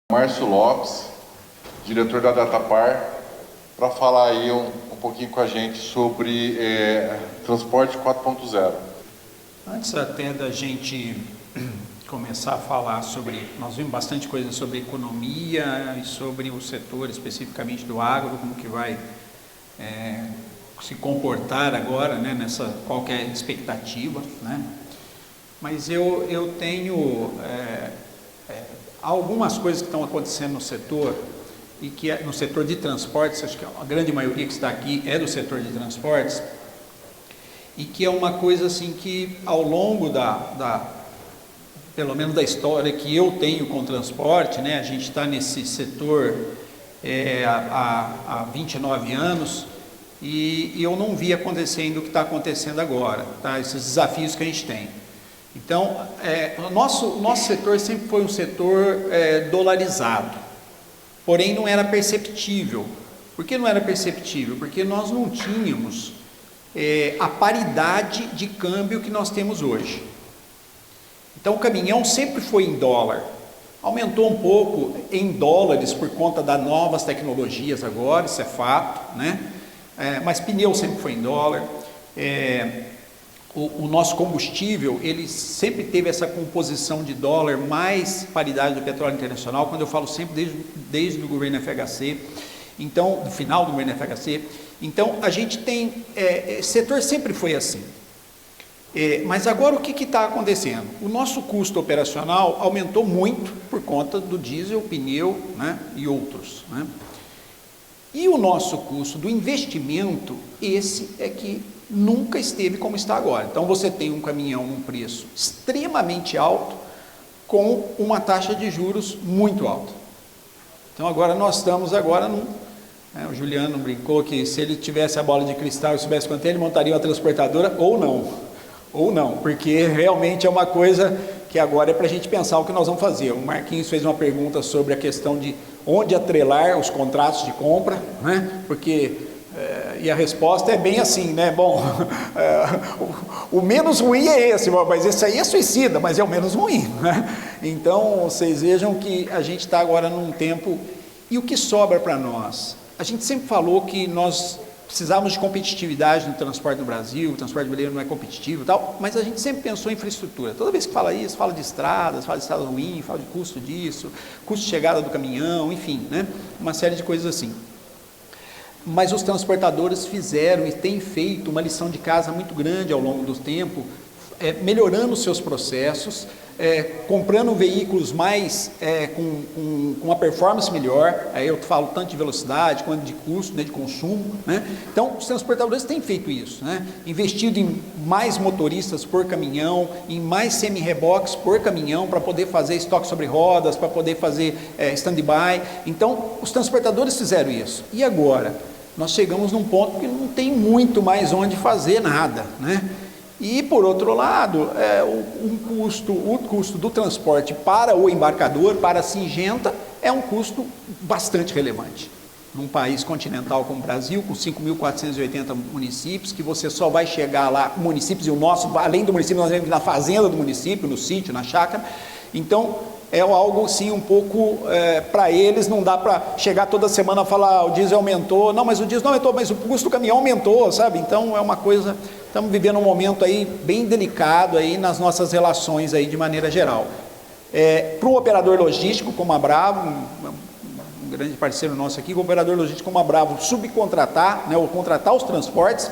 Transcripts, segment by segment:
Márcio Lopes, diretor da Datapar, para falar aí um pouquinho com a gente sobre transporte 4.0. Antes até da gente começar a falar sobre, nós vimos bastante coisa sobre economia e sobre o setor especificamente do agro, como que vai se comportar agora, né, nessa qualquer expectativa, né? Mas eu tenho algumas coisas que estão acontecendo no setor e que no setor de transportes, acho que a grande maioria que está aqui é do setor de transportes, e que é uma coisa assim que ao longo pelo menos da história que eu tenho com o transporte, né, a gente está nesse setor há 29 anos e eu não vi acontecendo o que está acontecendo agora, tá? Esses desafios que a gente tem. Então, o nosso setor sempre foi um setor dolarizado, porém não era perceptível. Por que não era perceptível? Porque nós não tínhamos a paridade de câmbio que nós temos hoje. Então o caminhão sempre foi em dólar, aumentou um pouco em dólares por conta das novas tecnologias agora, isso é fato, né? Mas pneu sempre foi em dólar. O nosso combustível, ele sempre teve essa composição de dólar mais paridade do petróleo internacional, quando eu falo sempre desde o governo FHC, então, do final do governo FHC. Então, a gente tem, setor sempre foi assim. Mas agora o que está acontecendo? O nosso custo operacional aumentou muito por conta do diesel, pneu, né, e outros, né? E o nosso custo do investimento, esse é que nunca esteve como está agora. Então você tem um caminhão num preço extremamente alto com uma taxa de juros muito alta. Então agora nós estamos o Juliano brincou que se ele tivesse a bola de cristal e soubesse quanto ele montaria uma transportadora ou não, porque realmente é uma coisa que agora é para a gente pensar o que nós vamos fazer. O Marquinhos fez uma pergunta sobre a questão de onde atrelar os contratos de compra, né? Porque e a resposta é bem assim, né? Bom, o menos ruim é esse, mas esse aí é suicida, mas é o menos ruim, né? Então, vocês vejam que a gente está agora num tempo, e o que sobra para nós? A gente sempre falou que nós precisávamos de competitividade no transporte no Brasil, o transporte brasileiro não é competitivo e tal, mas a gente sempre pensou em infraestrutura. Toda vez que fala isso, fala de estradas ruins, fala de custo disso, custo de chegada do caminhão, enfim, né? Uma série de coisas assim. Mas os transportadores fizeram e têm feito uma lição de casa muito grande ao longo do tempo, melhorando os seus processos, comprando veículos mais com uma performance melhor. Aí eu falo tanto de velocidade quanto de custo, né, de consumo, né? Então os transportadores têm feito isso, né? Investido em mais motoristas por caminhão, em mais semi-reboques por caminhão para poder fazer estoque sobre rodas, para poder fazer stand-by. Então os transportadores fizeram isso. E agora nós chegamos num ponto que não tem muito mais onde fazer nada, né? E por outro lado, o custo do transporte para o embarcador, para a Syngenta, é um custo bastante relevante. Num país continental como o Brasil, com 5.480 municípios, que você só vai chegar lá, municípios, e o nosso, além do município, nós vemos na fazenda do município, no sítio, na chácara. Então, é algo assim um pouco, para eles não dá para chegar toda semana e falar, o diesel aumentou, não, mas o diesel não aumentou, mas o custo do caminhão aumentou, sabe? Então é uma coisa, estamos vivendo um momento aí bem delicado aí nas nossas relações aí de maneira geral. Para o operador logístico como a Bravo, um grande parceiro nosso aqui, o operador logístico como a Bravo subcontratar, né, ou contratar os transportes,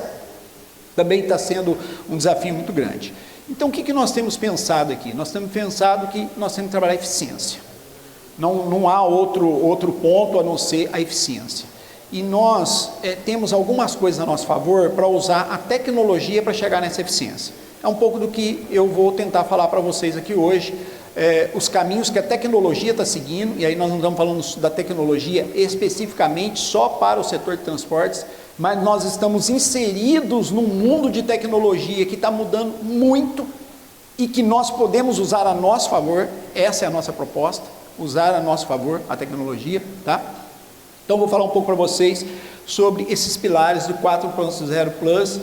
também está sendo um desafio muito grande. Então, o que nós temos pensado aqui? Nós temos pensado que nós temos que trabalhar a eficiência. Não há outro ponto a não ser a eficiência. E nós temos algumas coisas a nosso favor para usar a tecnologia para chegar nessa eficiência. É um pouco do que eu vou tentar falar para vocês aqui hoje, os caminhos que a tecnologia está seguindo, e aí nós não estamos falando da tecnologia especificamente só para o setor de transportes, mas nós estamos inseridos num mundo de tecnologia que está mudando muito e que nós podemos usar a nosso favor. Essa é a nossa proposta, usar a nosso favor a tecnologia, tá? Então vou falar um pouco para vocês sobre esses pilares do 4.0 Plus,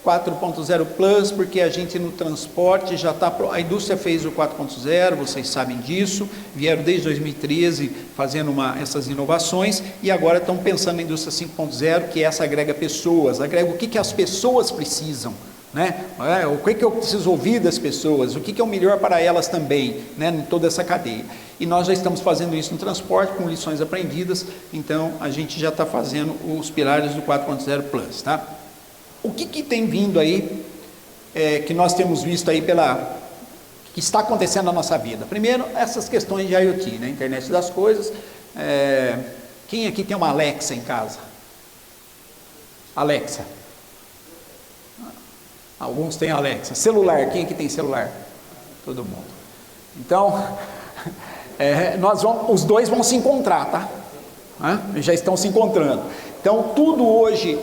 4.0 Plus, porque a gente no transporte já está... A indústria fez o 4.0, vocês sabem disso, vieram desde 2013 fazendo essas inovações, e agora estão pensando na indústria 5.0, que essa agrega pessoas, agrega o que as pessoas precisam, né? O que eu preciso ouvir das pessoas, o que é o melhor para elas também, né? Em toda essa cadeia. E nós já estamos fazendo isso no transporte, com lições aprendidas, então a gente já está fazendo os pilares do 4.0 Plus, tá? O que tem vindo aí, que nós temos visto aí que está acontecendo na nossa vida? Primeiro, essas questões de IoT, né? Internet das coisas. Quem aqui tem uma Alexa em casa? Alexa. Alguns têm Alexa. Celular, quem aqui tem celular? Todo mundo. Então, os dois vão se encontrar, tá? Já estão se encontrando. Então, tudo hoje,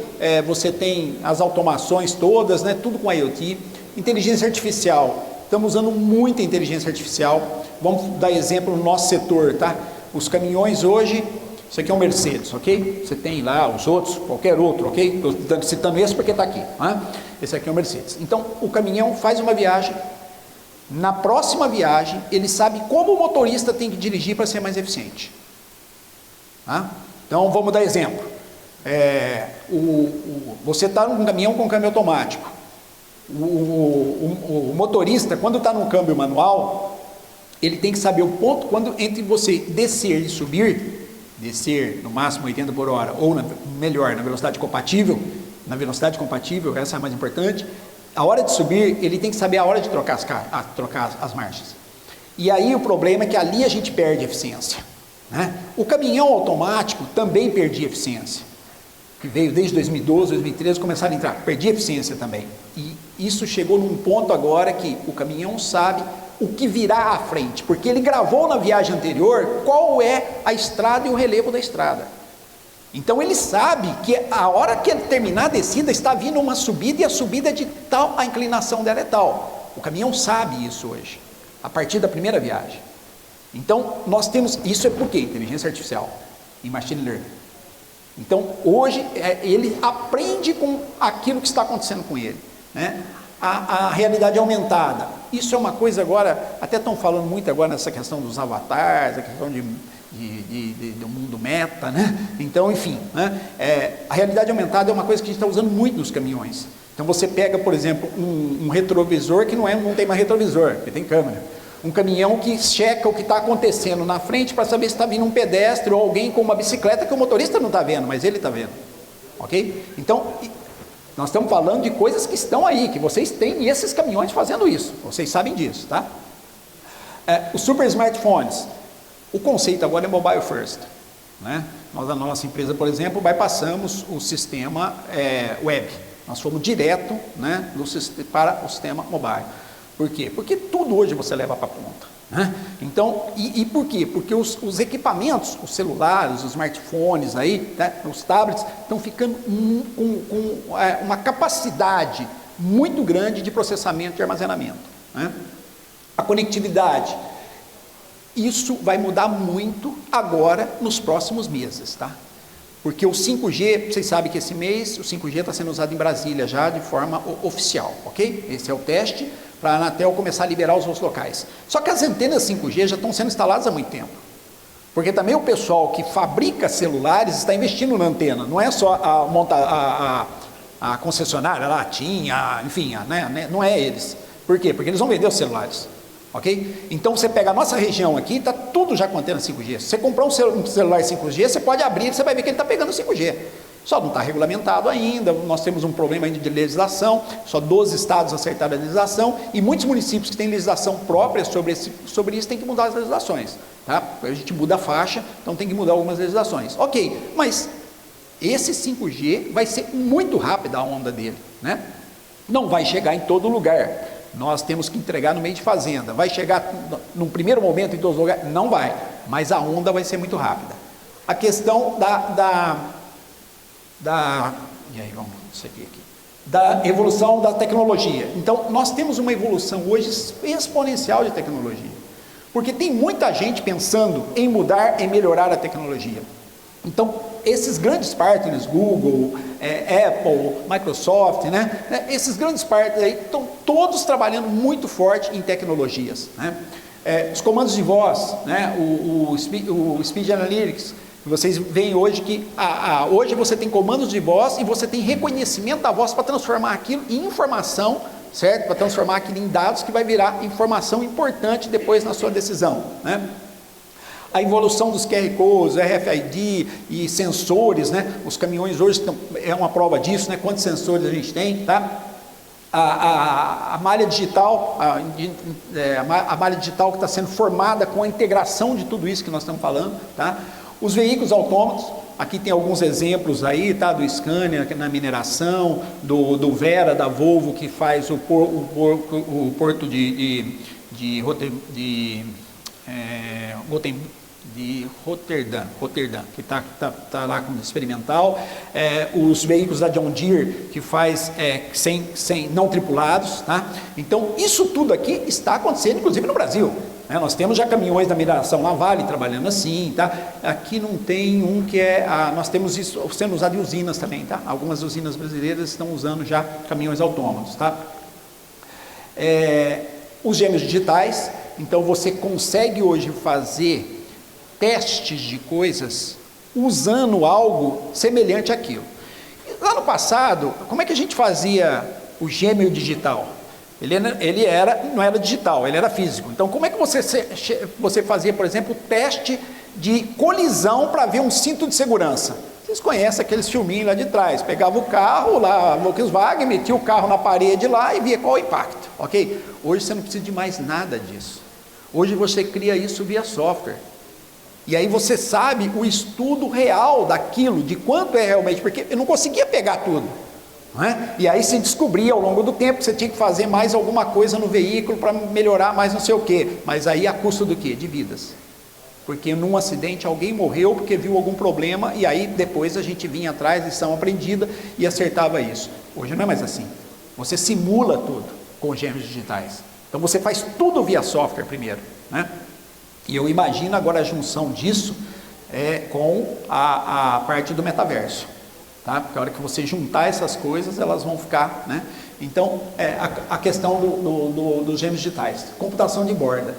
você tem as automações todas, né? Tudo com IoT. Inteligência artificial. Estamos usando muita inteligência artificial. Vamos dar exemplo no nosso setor, tá? Os caminhões hoje, isso aqui é um Mercedes, ok? Você tem lá os outros, qualquer outro, ok? Estou citando esse porque está aqui. Esse aqui é um Mercedes. Então, o caminhão faz uma viagem. Na próxima viagem, ele sabe como o motorista tem que dirigir para ser mais eficiente. Então, vamos dar exemplo. Você está num caminhão com câmbio automático. O motorista, quando está num câmbio manual, ele tem que saber o ponto entre você descer e subir, descer no máximo 80 por hora, ou melhor, na velocidade compatível, essa é a mais importante. A hora de subir, ele tem que saber a hora de trocar as marchas. E aí o problema é que ali a gente perde eficiência, né? O caminhão automático também perdia eficiência, que veio desde 2012, 2013, começaram a entrar, perdia eficiência também. E isso chegou num ponto agora que o caminhão sabe o que virá à frente, porque ele gravou na viagem anterior qual é a estrada e o relevo da estrada. Então ele sabe que a hora que ele terminar a descida está vindo uma subida, e a subida é de tal, a inclinação dela é tal. O caminhão sabe isso hoje, a partir da primeira viagem. Então nós temos, isso é por quê? Inteligência artificial e machine learning. Então hoje ele aprende com aquilo que está acontecendo com ele, né? A realidade aumentada, isso é uma coisa agora, até estão falando muito agora nessa questão dos avatares, a questão do mundo meta, né? Então, enfim, né? A realidade aumentada é uma coisa que a gente está usando muito nos caminhões. Então você pega, por exemplo, um retrovisor que não tem mais retrovisor, porque tem câmera. Um caminhão que checa o que está acontecendo na frente para saber se está vindo um pedestre ou alguém com uma bicicleta que o motorista não está vendo, mas ele está vendo, ok? Então, nós estamos falando de coisas que estão aí, que vocês têm, e esses caminhões fazendo isso, vocês sabem disso, tá? Os super smartphones, o conceito agora é mobile first, né? Nós, na nossa empresa, por exemplo, bypassamos o sistema web, nós fomos direto, né, para o sistema mobile. Por quê? Porque tudo hoje você leva para a ponta, né? Então, e por quê? Porque os equipamentos, os celulares, os smartphones aí, né, os tablets, estão ficando com uma capacidade muito grande de processamento e armazenamento, né? A conectividade, isso vai mudar muito agora nos próximos meses, tá? Porque o 5G, vocês sabem que esse mês o 5G está sendo usado em Brasília já de forma oficial, ok? Esse é o teste para a Anatel começar a liberar os outros locais. Só que as antenas 5G já estão sendo instaladas há muito tempo, porque também o pessoal que fabrica celulares está investindo na antena, não é só a concessionária, a TIM, enfim, né? Não é eles. Por quê? Porque eles vão vender os celulares, ok? Então você pega a nossa região aqui, está tudo já com antena 5G. Se você comprar um celular 5G, você pode abrir, você vai ver que ele está pegando 5G. Só não está regulamentado ainda, nós temos um problema ainda de legislação, só 12 estados acertaram a legislação, e muitos municípios que têm legislação própria sobre isso têm que mudar as legislações, tá? A gente muda a faixa, então tem que mudar algumas legislações. Ok, mas esse 5G vai ser muito rápida a onda dele, né? Não vai chegar em todo lugar, nós temos que entregar no meio de fazenda, vai chegar num primeiro momento em todos os lugares? Não vai, mas a onda vai ser muito rápida. A questão da evolução da tecnologia. Então, nós temos uma evolução hoje exponencial de tecnologia, porque tem muita gente pensando em mudar, em melhorar a tecnologia. Então, esses grandes partners, Google, Apple, Microsoft, né? Esses grandes partners aí estão todos trabalhando muito forte em tecnologias, né? Os comandos de voz, né? O Speech Analytics, vocês veem hoje que hoje você tem comandos de voz e você tem reconhecimento da voz para transformar aquilo em informação, certo? Para transformar aquilo em dados que vai virar informação importante depois na sua decisão, né? A evolução dos QR Codes, RFID e sensores, né? Os caminhões hoje é uma prova disso, né? Quantos sensores a gente tem, tá? A malha digital, a malha digital que está sendo formada com a integração de tudo isso que nós estamos falando, tá? Os veículos autônomos, aqui tem alguns exemplos aí, tá? Do Scania na mineração, do Vera, da Volvo, que faz o porto de Rotterdam, que está lá como experimental, os veículos da John Deere, que faz sem não tripulados, tá? Então, isso tudo aqui está acontecendo, inclusive no Brasil, né? Nós temos já caminhões da mineração na Vale trabalhando assim, tá? Aqui não tem um que nós temos isso sendo usado em usinas também, tá? Algumas usinas brasileiras estão usando já caminhões autônomos, tá? Os gêmeos digitais, então você consegue hoje fazer testes de coisas usando algo semelhante àquilo. Lá no passado, como é que a gente fazia o gêmeo digital? Ele não era digital, ele era físico. Então, como é que você fazia, por exemplo, teste de colisão para ver um cinto de segurança? Vocês conhecem aqueles filminhos lá de trás, pegava o carro lá, Volkswagen, metia o carro na parede lá e via qual o impacto, ok? Hoje você não precisa de mais nada disso. Hoje você cria isso via software. E aí você sabe o estudo real daquilo, de quanto é realmente, porque eu não conseguia pegar tudo, não é? E aí se descobria ao longo do tempo que você tinha que fazer mais alguma coisa no veículo para melhorar mais não sei o quê, mas aí a custo do quê? De vidas. Porque num acidente alguém morreu porque viu algum problema e aí depois a gente vinha atrás, lição aprendida e acertava isso. Hoje não é mais assim. Você simula tudo com gêmeos digitais. Então você faz tudo via software primeiro, né? E eu imagino agora a junção disso com a parte do metaverso, tá? Porque a hora que você juntar essas coisas, elas vão ficar, né? Então, a questão dos gêmeos digitais, computação de borda.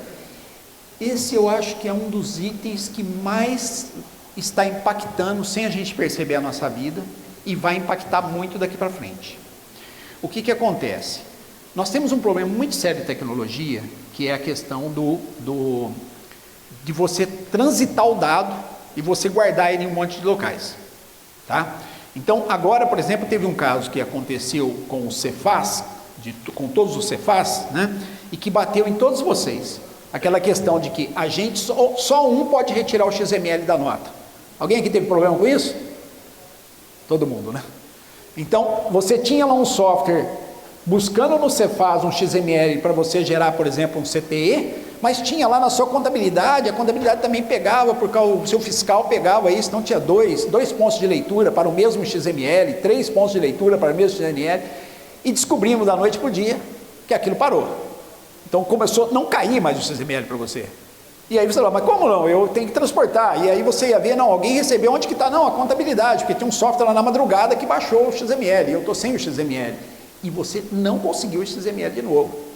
Esse eu acho que é um dos itens que mais está impactando, sem a gente perceber, a nossa vida, e vai impactar muito daqui para frente. O que acontece? Nós temos um problema muito sério de tecnologia, que é a questão de você transitar o dado e você guardar ele em um monte de locais, tá? Então, agora, por exemplo, teve um caso que aconteceu com o Cefaz, com todos os Cefaz, né? E que bateu em todos vocês. Aquela questão de que a gente, só um pode retirar o XML da nota. Alguém aqui teve problema com isso? Todo mundo, né? Então, você tinha lá um software buscando no Cefaz um XML para você gerar, por exemplo, um CTE, mas tinha lá na sua contabilidade, a contabilidade também pegava, porque o seu fiscal pegava isso, então tinha dois pontos de leitura para o mesmo XML, 3 pontos de leitura para o mesmo XML, e descobrimos da noite para o dia que aquilo parou. Então começou a não cair mais o XML para você. E aí você fala, mas como não? Eu tenho que transportar. E aí você ia ver, não, alguém recebeu, onde que está? Não, a contabilidade, porque tinha um software lá na madrugada que baixou o XML, e eu estou sem o XML. E você não conseguiu o XML de novo.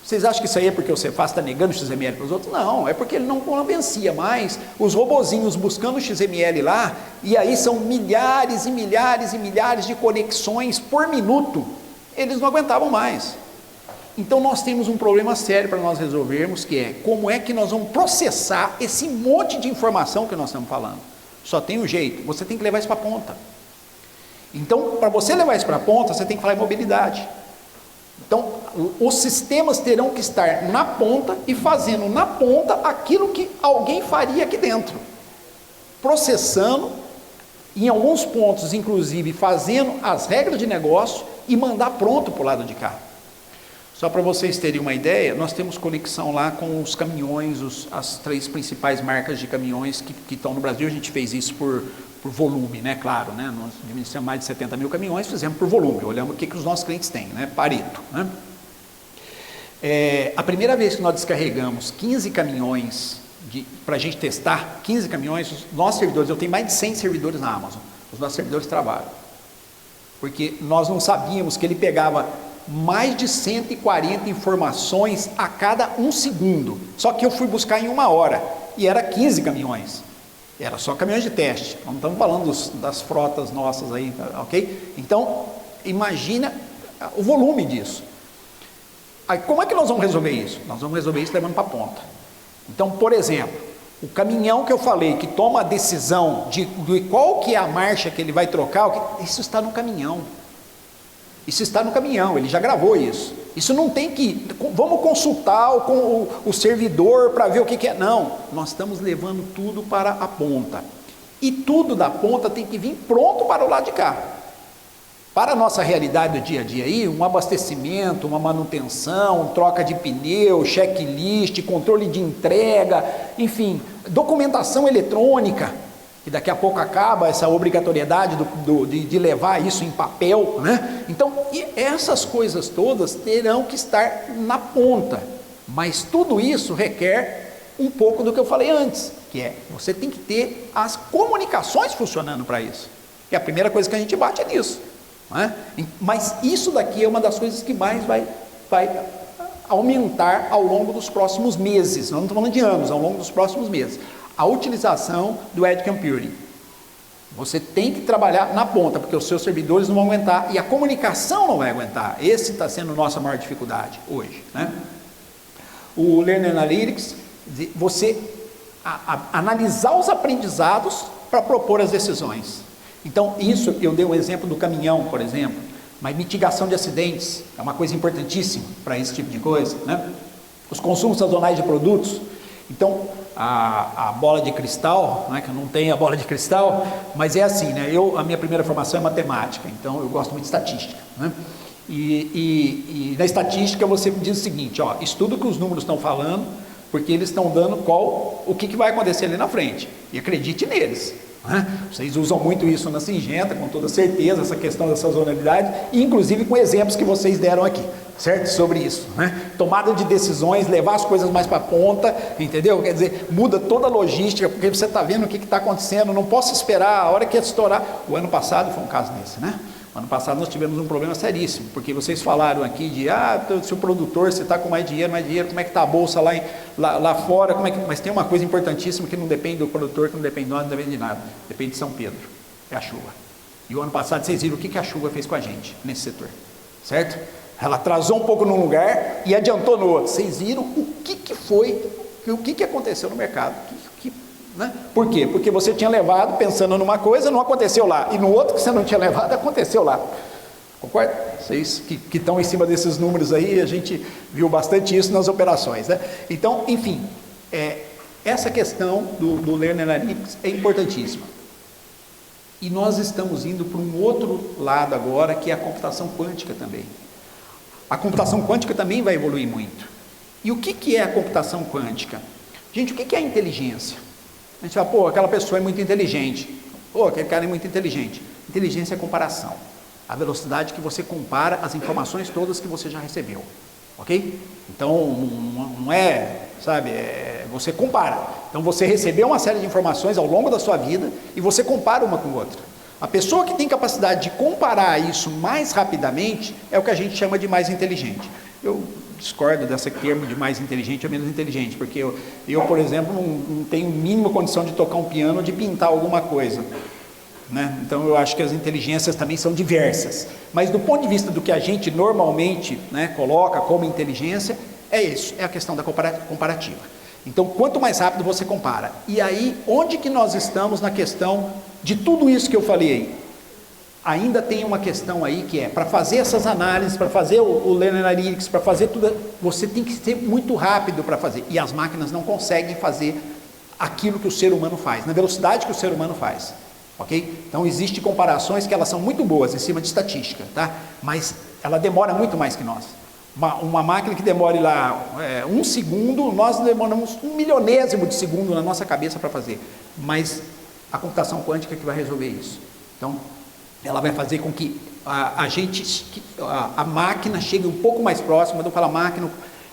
Vocês acham que isso aí é porque o Cefaz está negando o XML para os outros? Não, é porque ele não convencia mais os robozinhos buscando o XML lá, e aí são milhares e milhares e milhares de conexões por minuto. Eles não aguentavam mais. Então nós temos um problema sério para nós resolvermos, que é como é que nós vamos processar esse monte de informação que nós estamos falando. Só tem um jeito, você tem que levar isso para a ponta. Então, para você levar isso para a ponta, você tem que falar em mobilidade. Então, os sistemas terão que estar na ponta e fazendo na ponta aquilo que alguém faria aqui dentro. Processando, em alguns pontos, inclusive, fazendo as regras de negócio e mandar pronto para o lado de cá. Só para vocês terem uma ideia, nós temos conexão lá com os caminhões, as 3 principais marcas de caminhões que estão no Brasil. A gente fez isso por volume, né? Claro, né? Nós administramos mais de 70 mil caminhões, fizemos por volume, olhamos o que os nossos clientes têm, né? Pareto, né? A primeira vez que nós descarregamos 15 caminhões para a gente testar 15 caminhões, os nossos servidores, eu tenho mais de 100 servidores na Amazon, os nossos servidores trabalham, porque nós não sabíamos que ele pegava mais de 140 informações a cada 1 segundo, só que eu fui buscar em 1 hora, e era 15 caminhões, era só caminhões de teste, não estamos falando das frotas nossas aí, ok? Então, imagina o volume disso. Aí, como é que nós vamos resolver isso? Nós vamos resolver isso levando para a ponta. Então, por exemplo, o caminhão que eu falei, que toma a decisão de qual que é a marcha que ele vai trocar, isso está no caminhão. Isso está no caminhão, ele já gravou isso. Isso não tem que, vamos consultar o servidor para ver o que é. Não, nós estamos levando tudo para a ponta. E tudo da ponta tem que vir pronto para o lado de cá. Para a nossa realidade do dia a dia aí, um abastecimento, uma manutenção, troca de pneu, checklist, controle de entrega, enfim, documentação eletrônica, que daqui a pouco acaba essa obrigatoriedade de levar isso em papel, né? Então, essas coisas todas terão que estar na ponta, mas tudo isso requer um pouco do que eu falei antes, que é, você tem que ter as comunicações funcionando para isso, que a primeira coisa que a gente bate é nisso. Né? Mas isso daqui é uma das coisas que mais vai aumentar ao longo dos próximos meses, não estamos falando de anos, ao longo dos próximos meses, a utilização do Edge Computing. Você tem que trabalhar na ponta, porque os seus servidores não vão aguentar, e a comunicação não vai aguentar, esse está sendo a nossa maior dificuldade hoje, né? O Learning Analytics, você analisar os aprendizados para propor as decisões. Então, isso, eu dei um exemplo do caminhão, por exemplo, mas mitigação de acidentes é uma coisa importantíssima para esse tipo de coisa, né? Os consumos sazonais de produtos. Então, a bola de cristal, né, que eu não tenho a bola de cristal, mas é assim, né? A minha primeira formação é matemática, então eu gosto muito de estatística, né? E na estatística você diz o seguinte, ó, estuda o que os números estão falando, porque eles estão dando o que vai acontecer ali na frente, e acredite neles. Vocês usam muito isso na Syngenta, com toda certeza, essa questão da sazonalidade, inclusive com exemplos que vocês deram aqui, certo? Sobre isso, né? Tomada de decisões, levar as coisas mais para a ponta, entendeu? Quer dizer, muda toda a logística, porque você está vendo o que está acontecendo, não posso esperar, a hora que estourar. O ano passado foi um caso desse, né? Ano passado nós tivemos um problema seríssimo, porque vocês falaram aqui de, se o produtor, você está com mais dinheiro, como é que está a bolsa lá fora, mas tem uma coisa importantíssima que não depende do produtor, que não depende de nós, não depende de nada, depende de São Pedro, é a chuva. E o ano passado vocês viram o que a chuva fez com a gente, nesse setor, certo? Ela atrasou um pouco num lugar e adiantou no outro. Vocês viram o que aconteceu no mercado, né? Por quê? Porque você tinha levado pensando numa coisa, não aconteceu lá, e no outro que você não tinha levado, aconteceu lá. Concorda? Vocês que estão em cima desses números aí, a gente viu bastante isso nas operações, né? Então, enfim, essa questão do Learning Analytics é importantíssima. E nós estamos indo para um outro lado agora, que é a computação quântica também. A computação quântica também vai evoluir muito. E o que é a computação quântica? Gente, o que é a inteligência? A gente fala, aquela pessoa é muito inteligente. Aquele cara é muito inteligente. Inteligência é comparação. A velocidade que você compara as informações todas que você já recebeu. Ok? Então, não é, sabe, você compara. Então, você recebeu uma série de informações ao longo da sua vida e você compara uma com outra. A pessoa que tem capacidade de comparar isso mais rapidamente é o que a gente chama de mais inteligente. Eu discordo desse termo de mais inteligente ou menos inteligente, porque eu por exemplo, não tenho mínima condição de tocar um piano ou de pintar alguma coisa, né? Então eu acho que as inteligências também são diversas, mas do ponto de vista do que a gente normalmente, né, coloca como inteligência, é isso, é a questão da comparativa. Então, quanto mais rápido você compara. E aí, onde que nós estamos na questão de tudo isso que eu falei? Ainda tem uma questão aí que é, para fazer essas análises, para fazer o Learning Analytics, para fazer tudo, você tem que ser muito rápido para fazer. E as máquinas não conseguem fazer aquilo que o ser humano faz, na velocidade que o ser humano faz. Ok? Então, existem comparações que elas são muito boas em cima de estatística, tá? Mas ela demora muito mais que nós. Uma máquina que demore lá 1 segundo, nós demoramos 1 milionésimo de segundo na nossa cabeça para fazer. Mas a computação quântica é que vai resolver isso. Então, ela vai fazer com que a máquina chegue um pouco mais próxima. Quando eu falo máquina,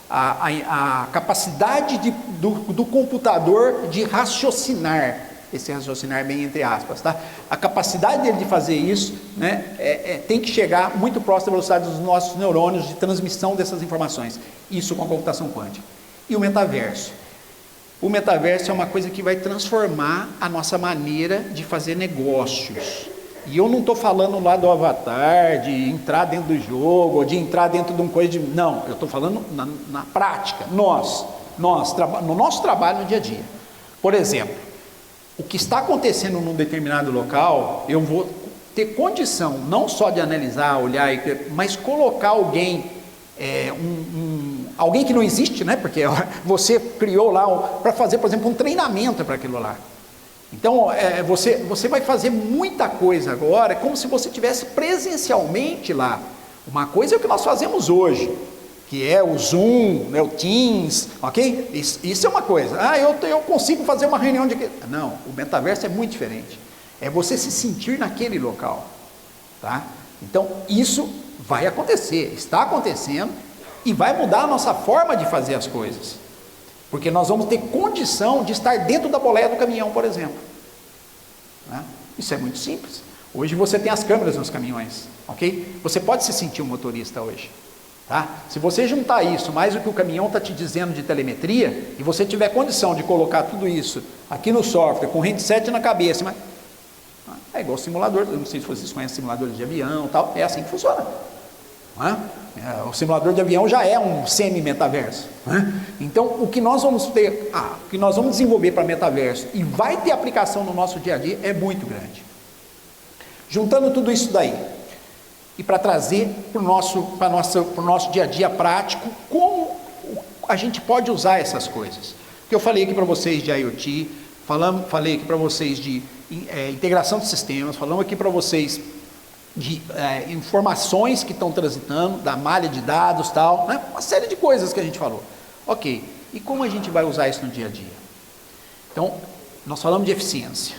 a capacidade do computador de raciocinar, esse raciocinar bem entre aspas, tá? A capacidade dele de fazer isso, né, tem que chegar muito próximo da velocidade dos nossos neurônios de transmissão dessas informações, isso com a computação quântica. E o metaverso? O metaverso é uma coisa que vai transformar a nossa maneira de fazer negócios. E eu não estou falando lá do avatar, de entrar dentro do jogo, ou de entrar dentro de uma coisa de... Não, eu estou falando na prática, no nosso trabalho no dia a dia. Por exemplo, o que está acontecendo num determinado local, eu vou ter condição não só de analisar, olhar, mas colocar alguém, alguém que não existe, né? Porque você criou lá para fazer, por exemplo, um treinamento para aquilo lá. Então, você vai fazer muita coisa agora, como se você estivesse presencialmente lá. Uma coisa é o que nós fazemos hoje, que é o Zoom, né, o Teams, ok? Isso é uma coisa. Eu consigo fazer uma reunião de... Não, o metaverso é muito diferente. É você se sentir naquele local, tá? Então, isso vai acontecer, está acontecendo, e vai mudar a nossa forma de fazer as coisas. Porque nós vamos ter condição de estar dentro da boleia do caminhão, por exemplo. Né? Isso é muito simples. Hoje você tem as câmeras nos caminhões, ok? Você pode se sentir um motorista hoje. Tá? Se você juntar isso, mais o que o caminhão está te dizendo de telemetria, e você tiver condição de colocar tudo isso aqui no software, com headset na cabeça, mas é igual simulador, eu não sei se vocês conhecem simuladores de avião, tal, é assim que funciona. O simulador de avião já é um semi-metaverso. Então, o que nós vamos ter, o que nós vamos desenvolver para metaverso e vai ter aplicação no nosso dia a dia é muito grande. Juntando tudo isso daí, e para trazer para o nosso dia a dia prático, como a gente pode usar essas coisas. Que eu falei aqui para vocês de IoT, falei aqui para vocês de integração de sistemas, falamos aqui para vocês de informações que estão transitando, da malha de dados, tal, né? Uma série de coisas que a gente falou. Ok, e como a gente vai usar isso no dia a dia? Então, nós falamos de eficiência.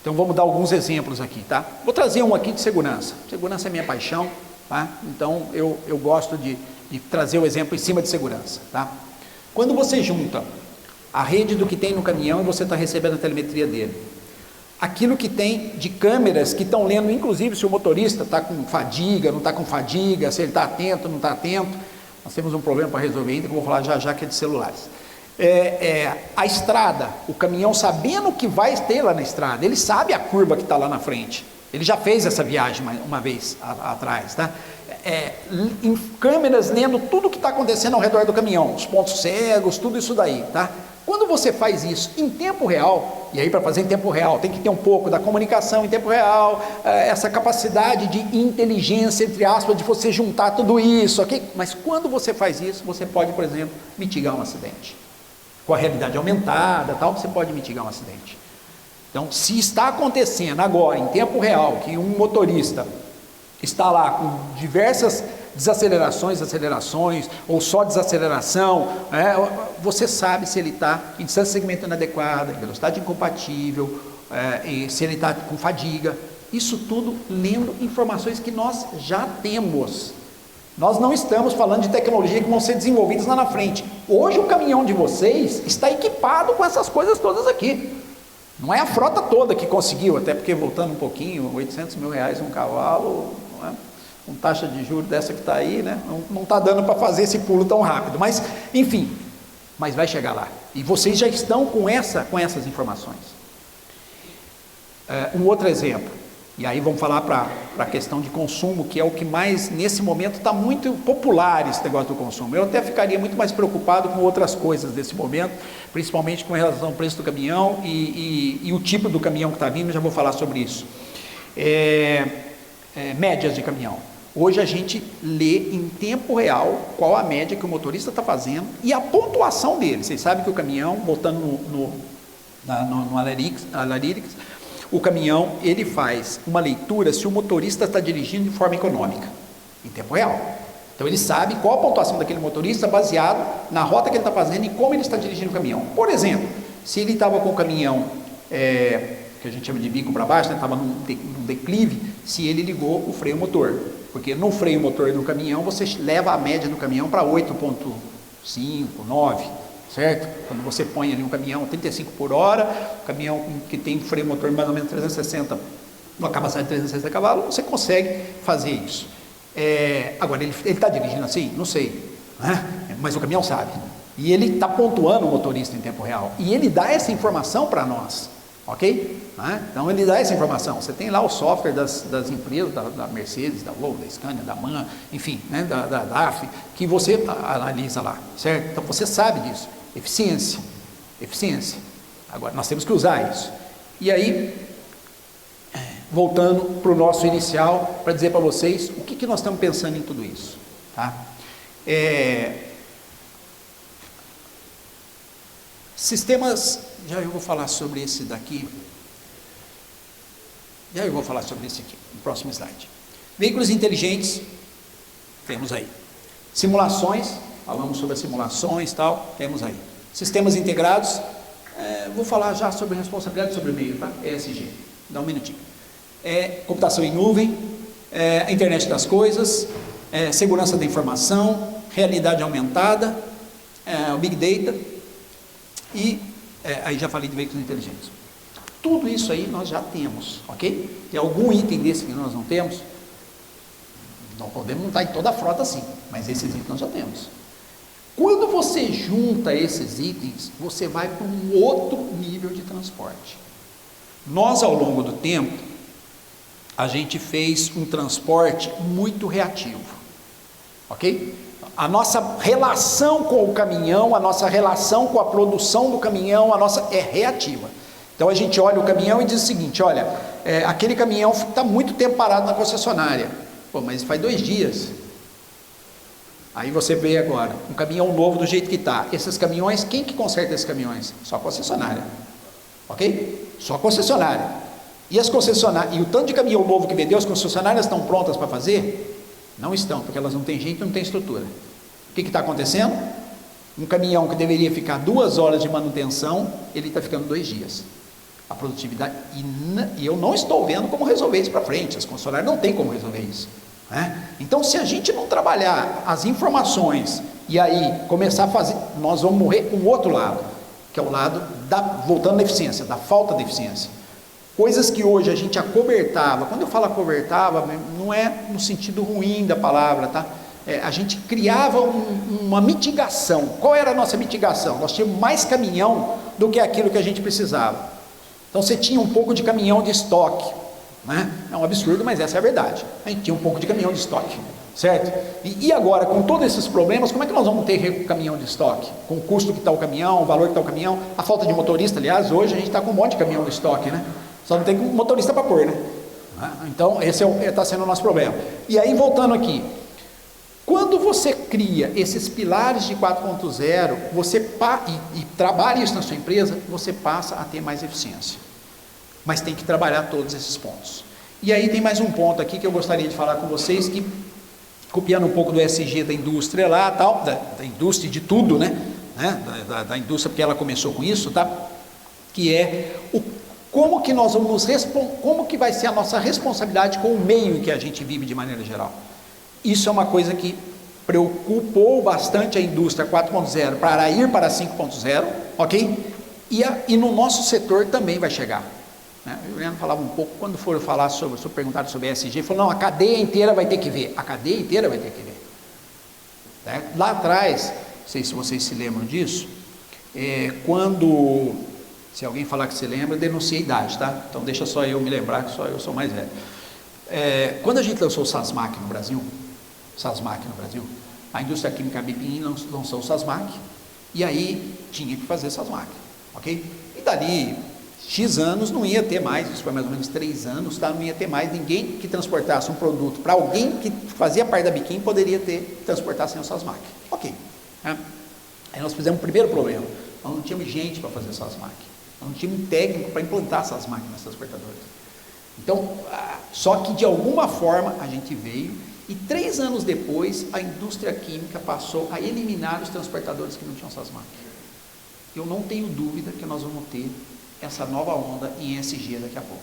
Então, vamos dar alguns exemplos aqui, tá? Vou trazer um aqui de segurança. Segurança é minha paixão, tá? Então, eu gosto de trazer o exemplo em cima de segurança, tá? Quando você junta a rede do que tem no caminhão e você está recebendo a telemetria dele, aquilo que tem de câmeras que estão lendo, inclusive se o motorista está com fadiga, não está com fadiga, se ele está atento, não está atento. Nós temos um problema para resolver ainda, que eu vou falar já que é de celulares. A estrada, o caminhão sabendo o que vai ter lá na estrada, ele sabe a curva que está lá na frente, ele já fez essa viagem uma vez atrás, tá? Em câmeras lendo tudo o que está acontecendo ao redor do caminhão, os pontos cegos, tudo isso daí, tá? Quando você faz isso em tempo real, e aí para fazer em tempo real tem que ter um pouco da comunicação em tempo real, essa capacidade de inteligência, entre aspas, de você juntar tudo isso, ok? Mas quando você faz isso, você pode, por exemplo, mitigar um acidente. Com a realidade aumentada, tal, você pode mitigar um acidente. Então, se está acontecendo agora, em tempo real, que um motorista está lá com diversas desacelerações, acelerações, ou só desaceleração, você sabe se ele está em distância de segmento inadequada, em velocidade incompatível, se ele está com fadiga. Isso tudo lendo informações que nós já temos. Nós não estamos falando de tecnologia que vão ser desenvolvidas lá na frente. Hoje o caminhão de vocês está equipado com essas coisas todas aqui. Não é a frota toda que conseguiu, até porque, voltando um pouquinho, 800 mil reais um cavalo, não é? Com taxa de juros dessa que está aí, né? Não está dando para fazer esse pulo tão rápido, mas enfim, mas vai chegar lá, e vocês já estão com essas informações. Um outro exemplo, e aí vamos falar para a questão de consumo, que é o que mais, nesse momento, está muito popular esse negócio do consumo. Eu até ficaria muito mais preocupado com outras coisas desse momento, principalmente com relação ao preço do caminhão e o tipo do caminhão que está vindo, já vou falar sobre isso. Médias de caminhão. Hoje a gente lê em tempo real qual a média que o motorista está fazendo e a pontuação dele. Vocês sabem que o caminhão, botando no Analytics, o caminhão ele faz uma leitura se o motorista está dirigindo de forma econômica, em tempo real. Então ele sabe qual a pontuação daquele motorista baseado na rota que ele está fazendo e como ele está dirigindo o caminhão. Por exemplo, se ele estava com o caminhão que a gente chama de bico para baixo, estava num declive, se ele ligou o freio motor, porque no freio motor do caminhão você leva a média do caminhão para 8,5, 5, 9, certo? Quando você põe ali um caminhão 35 por hora, um caminhão que tem freio motor mais ou menos 360, uma capacidade de 360 cavalos, você consegue fazer isso. Agora, ele está dirigindo assim? Não sei, né? Mas o caminhão sabe. E ele está pontuando o motorista em tempo real. E ele dá essa informação para nós, ok? Então ele dá essa informação. Você tem lá o software das empresas, da Mercedes, da Volvo, da Scania, da MAN, enfim, né, da DAF, que você analisa lá, certo? Então você sabe disso. Eficiência. Agora nós temos que usar isso. E aí, voltando para o nosso inicial, para dizer para vocês o que nós estamos pensando em tudo isso, tá? Sistemas, já eu vou falar sobre esse daqui, já eu vou falar sobre esse aqui, no próximo slide. Veículos inteligentes, temos aí. Simulações, falamos sobre as simulações e tal, temos aí. Sistemas integrados, vou falar já sobre responsabilidade sobre o meio, tá? ESG, dá um minutinho. Computação em nuvem, internet das coisas, segurança da informação, realidade aumentada, o Big Data, e aí já falei de veículos inteligentes. Tudo isso aí nós já temos, ok? Tem algum item desse que nós não temos? Não podemos montar em toda a frota assim, mas esses itens nós já temos. Quando você junta esses itens, você vai para um outro nível de transporte. Nós, ao longo do tempo, a gente fez um transporte muito reativo, ok? A nossa relação com o caminhão, a nossa relação com a produção do caminhão, é reativa. Então a gente olha o caminhão e diz o seguinte: olha, aquele caminhão está muito tempo parado na concessionária. Pô, mas faz 2 dias. Aí você vê agora, um caminhão novo do jeito que está. Esses caminhões, quem que conserta esses caminhões? Só a concessionária. Ok? Só a concessionária. E as concessionárias, e o tanto de caminhão novo que vendeu, as concessionárias estão prontas para fazer? Não estão, porque elas não têm gente, não têm estrutura. O que está acontecendo? Um caminhão que deveria ficar 2 horas de manutenção, ele está ficando 2 dias. A produtividade, e eu não estou vendo como resolver isso para frente, as concessionárias não têm como resolver isso, né? Então, se a gente não trabalhar as informações e aí começar a fazer, nós vamos morrer com o outro lado, que é o lado voltando à eficiência, da falta de eficiência. Coisas que hoje a gente acobertava. Quando eu falo acobertava, não é no sentido ruim da palavra, tá? A gente criava uma mitigação. Qual era a nossa mitigação? Nós tínhamos mais caminhão do que aquilo que a gente precisava. Então você tinha um pouco de caminhão de estoque, né? É um absurdo, mas essa é a verdade. A gente tinha um pouco de caminhão de estoque, certo? E agora, com todos esses problemas, como é que nós vamos ter caminhão de estoque? Com o custo que está o caminhão, o valor que está o caminhão, a falta de motorista. Aliás, hoje a gente está com um monte de caminhão de estoque, né? Só não tem motorista para pôr, né? Então, esse está sendo o nosso problema. E aí, voltando aqui, quando você cria esses pilares de 4.0, e trabalha isso na sua empresa, você passa a ter mais eficiência. Mas tem que trabalhar todos esses pontos. E aí tem mais um ponto aqui que eu gostaria de falar com vocês, que, copiando um pouco do ESG da indústria lá, tal, da indústria de tudo, né? Da indústria, porque ela começou com isso, tá? Que é como que nós vamos como que vai ser a nossa responsabilidade com o meio em que a gente vive de maneira geral. Isso é uma coisa que preocupou bastante a indústria 4.0 para ir para 5.0, ok? E no nosso setor também vai chegar. Né? O Juliano falava um pouco, quando for falar perguntar sobre ESG, ele falou, não, a cadeia inteira vai ter que ver. A cadeia inteira vai ter que ver. Né? Lá atrás, não sei se vocês se lembram disso, se alguém falar que se lembra, denuncia a idade, tá? Então deixa só eu me lembrar, que só eu sou mais velho. Quando a gente lançou o SASMAC no Brasil, a indústria química BPI lançou o SASMAC, e aí tinha que fazer SASMAC, ok? E dali X anos não ia ter mais, isso foi mais ou menos 3 anos, tá? Não ia ter mais ninguém que transportasse um produto para alguém que fazia parte da BPI poderia transportar sem o SASMAC, ok? Aí nós fizemos o primeiro problema, nós não tínhamos gente para fazer SASMAC. Não tinha um técnico para implantar essas máquinas transportadoras. Então, só que de alguma forma a gente veio e 3 anos depois a indústria química passou a eliminar os transportadores que não tinham essas máquinas. Eu não tenho dúvida que nós vamos ter essa nova onda em ESG daqui a pouco.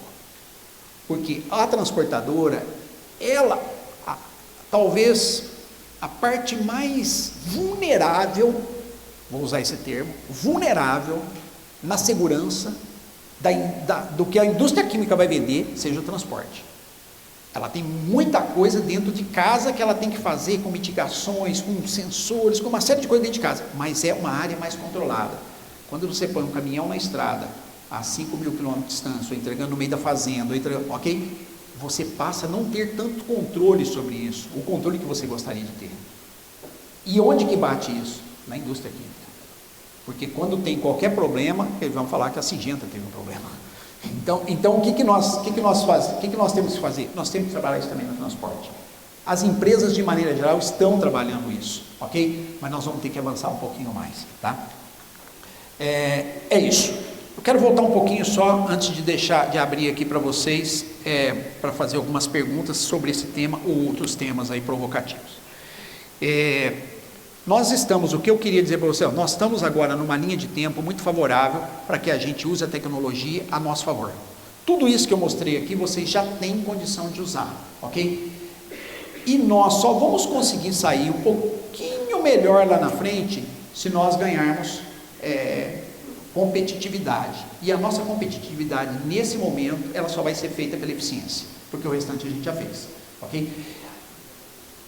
Porque a transportadora, ela, talvez a parte mais vulnerável, vou usar esse termo, vulnerável na segurança do que a indústria química vai vender, seja o transporte. Ela tem muita coisa dentro de casa que ela tem que fazer com mitigações, com sensores, com uma série de coisas dentro de casa, mas é uma área mais controlada. Quando você põe um caminhão na estrada, a 5.000 quilômetros de distância, entregando no meio da fazenda, ok? Você passa a não ter tanto controle sobre isso, o controle que você gostaria de ter. E onde que bate isso? Na indústria química. Porque quando tem qualquer problema, eles vão falar que a Syngenta teve um problema. Então o que nós temos que fazer? Nós temos que trabalhar isso também no transporte. As empresas, de maneira geral, estão trabalhando isso, ok? Mas nós vamos ter que avançar um pouquinho mais, tá? É isso. Eu quero voltar um pouquinho só, antes de abrir aqui para vocês, para fazer algumas perguntas sobre esse tema ou outros temas aí provocativos. O que eu queria dizer para você, nós estamos agora numa linha de tempo muito favorável para que a gente use a tecnologia a nosso favor. Tudo isso que eu mostrei aqui, vocês já têm condição de usar, ok? E nós só vamos conseguir sair um pouquinho melhor lá na frente se nós ganharmos competitividade. E a nossa competitividade, nesse momento, ela só vai ser feita pela eficiência, porque o restante a gente já fez, ok?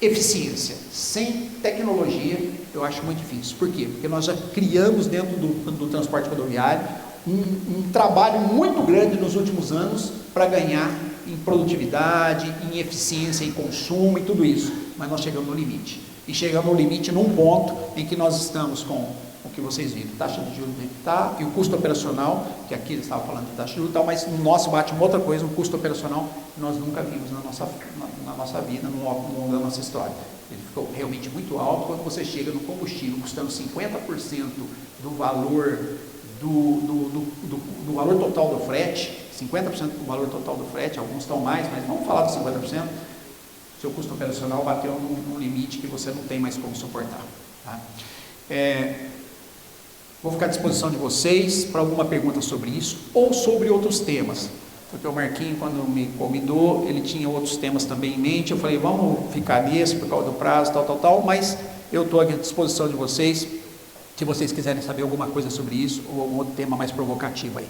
Eficiência sem tecnologia eu acho muito difícil. Por quê? Porque nós já criamos dentro do transporte rodoviário um trabalho muito grande nos últimos anos para ganhar em produtividade, em eficiência, em consumo e tudo isso, mas nós chegamos no limite, e chegamos no limite num ponto em que nós estamos com o que vocês viram, taxa de juros que está, e o custo operacional, que aqui eles estavam falando de taxa de juros e tal, mas no nosso bate uma outra coisa, um custo operacional que nós nunca vimos na nossa vida, no longo da nossa história. Ele ficou realmente muito alto. Quando você chega no combustível custando 50% do valor do valor total do frete, 50% do valor total do frete, alguns estão mais, mas vamos falar dos 50%, seu custo operacional bateu num limite que você não tem mais como suportar, tá? Vou ficar à disposição de vocês para alguma pergunta sobre isso ou sobre outros temas, porque o Marquinhos, quando me convidou, ele tinha outros temas também em mente. Eu falei, vamos ficar nesse por causa do prazo, tal, mas eu estou aqui à disposição de vocês, se vocês quiserem saber alguma coisa sobre isso ou algum outro tema mais provocativo aí.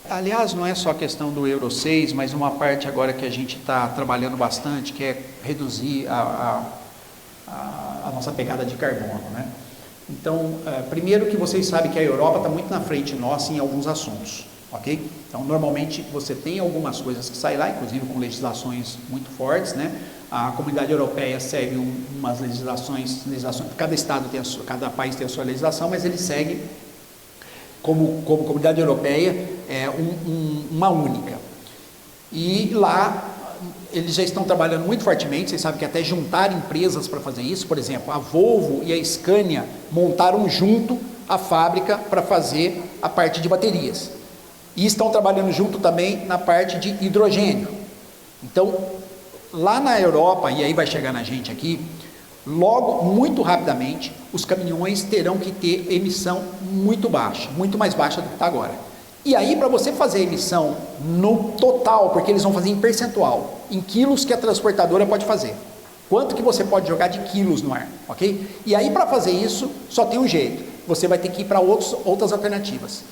Aliás, não é só a questão do Euro 6, mas uma parte agora que a gente está trabalhando bastante, que é reduzir a nossa pegada de carbono, né? Então, primeiro que vocês sabem que a Europa está muito na frente nossa em alguns assuntos, ok? Então, normalmente você tem algumas coisas que saem lá, inclusive com legislações muito fortes, né? A Comunidade Europeia segue umas legislações, cada estado tem cada país tem a sua legislação, mas ele segue como Comunidade Europeia uma única. E lá eles já estão trabalhando muito fortemente. Vocês sabem que até juntar empresas para fazer isso, por exemplo, a Volvo e a Scania montaram junto a fábrica para fazer a parte de baterias, e estão trabalhando junto também na parte de hidrogênio. Então, lá na Europa, e aí vai chegar na gente aqui, logo, muito rapidamente, os caminhões terão que ter emissão muito baixa, muito mais baixa do que está agora. E aí, para você fazer a emissão no total, porque eles vão fazer em percentual, em quilos que a transportadora pode fazer, quanto que você pode jogar de quilos no ar, ok? E aí, para fazer isso, só tem um jeito, você vai ter que ir para outras alternativas.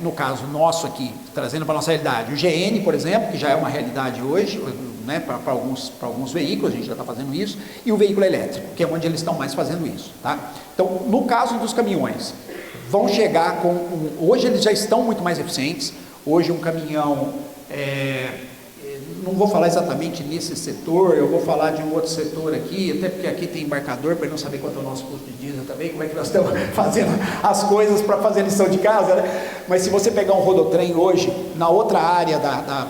No caso nosso aqui, trazendo para a nossa realidade, o GN, por exemplo, que já é uma realidade hoje, né, para alguns veículos, a gente já está fazendo isso, e o veículo elétrico, que é onde eles estão mais fazendo isso, tá? Então, no caso dos caminhões, vão chegar hoje eles já estão muito mais eficientes. Hoje um caminhão, não vou falar exatamente nesse setor, eu vou falar de um outro setor aqui, até porque aqui tem embarcador, para não saber quanto é o nosso custo de diesel também, como é que nós estamos fazendo as coisas para fazer a lição de casa, né? Mas se você pegar um rodotrem hoje, na outra área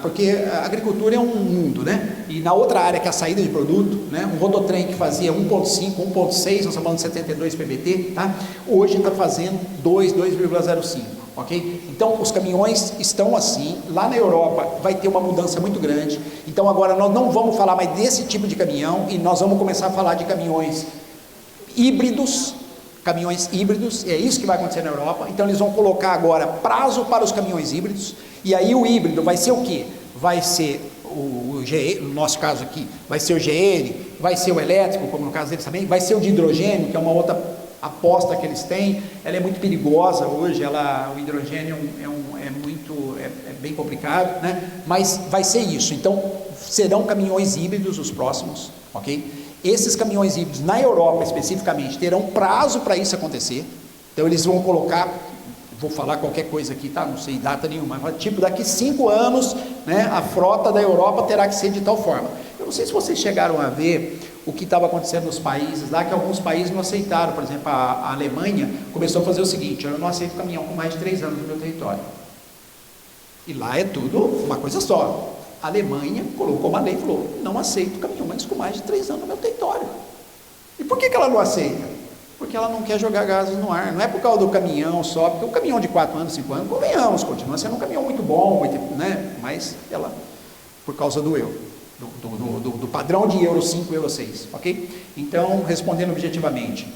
porque a agricultura é um mundo, né? E na outra área que é a saída de produto, né? Um rodotrem que fazia 1.5, 1.6, nós estamos falando de 72 PBT, tá? Hoje está fazendo 2,05. Ok? Então os caminhões estão assim. Lá na Europa vai ter uma mudança muito grande. Então agora nós não vamos falar mais desse tipo de caminhão, e nós vamos começar a falar de caminhões híbridos. É isso que vai acontecer na Europa. Então eles vão colocar agora prazo para os caminhões híbridos, e aí o híbrido vai ser o quê? Vai ser no nosso caso aqui, vai ser o GN, vai ser o elétrico, como no caso deles também, vai ser o de hidrogênio, que é uma outra aposta que eles têm. Ela é muito perigosa hoje, o hidrogênio é bem complicado, né? Mas vai ser isso. Então, serão caminhões híbridos os próximos, ok? Esses caminhões híbridos, na Europa especificamente, terão prazo para isso acontecer. Então, eles vão colocar, vou falar qualquer coisa aqui, tá? Não sei data nenhuma, mas tipo, daqui 5 anos, né, a frota da Europa terá que ser de tal forma. Eu não sei se vocês chegaram a ver o que estava acontecendo nos países lá, que alguns países não aceitaram. Por exemplo, a Alemanha começou a fazer o seguinte: eu não aceito caminhão com mais de 3 anos no meu território. E lá é tudo uma coisa só. A Alemanha colocou uma lei e falou: não aceito caminhões com mais de 3 anos no meu território. E por que ela não aceita? Porque ela não quer jogar gases no ar. Não é por causa do caminhão só, porque o caminhão de 4 anos, 5 anos, convenhamos, continua sendo um caminhão muito bom, né? Mas ela, por causa do euro, do padrão de Euro 5, Euro 6, ok? Então, respondendo objetivamente,